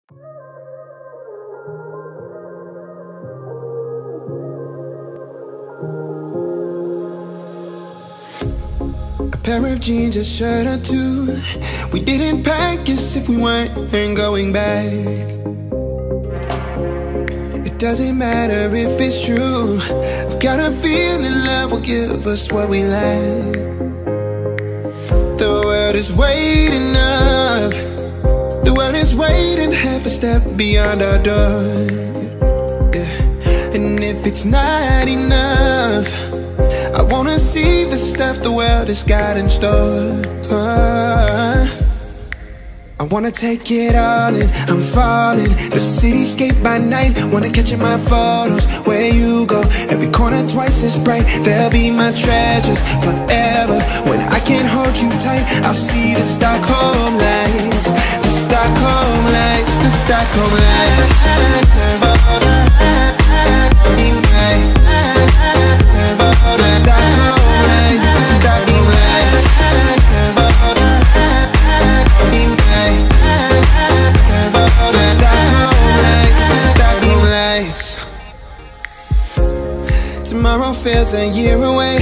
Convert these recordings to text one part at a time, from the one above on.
A pair of jeans, a shirt or two. We didn't pack as if we weren't going back. It doesn't matter if it's true. I've got a feeling love will give us what we lack. The world is waiting up. The world is waiting half a step beyond our door. Yeah. And if it's not enough, I wanna see the stuff the world has got in store. I wanna take it all in, I'm falling. The cityscape by night, wanna catch in my photos. Where you go, every corner twice as bright. They'll be my treasures forever. When I can't hold you tight, I'll see the Stockholm lights. The Stockholm lights, the Stockholm lights. Tomorrow feels a year away,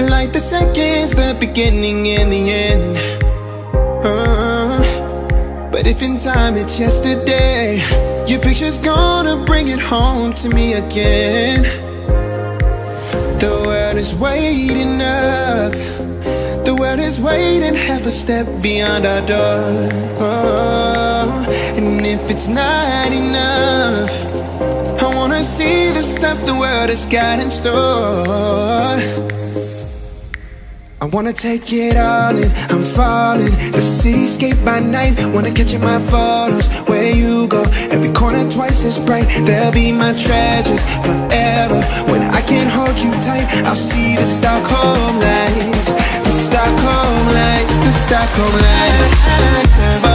like the seconds, the beginning and the end. But if in time it's yesterday, your picture's gonna bring it home to me again. The world is waiting up. The world is waiting half a step beyond our door. And if it's not enough, I wanna see the stuff the world has got in store. I wanna take it all in, I'm falling. The cityscape by night, wanna catch in my photos. Where you go, every corner twice as bright. They'll be my treasures forever. When I can't hold you tight, I'll see the Stockholm lights. The Stockholm lights, the Stockholm lights.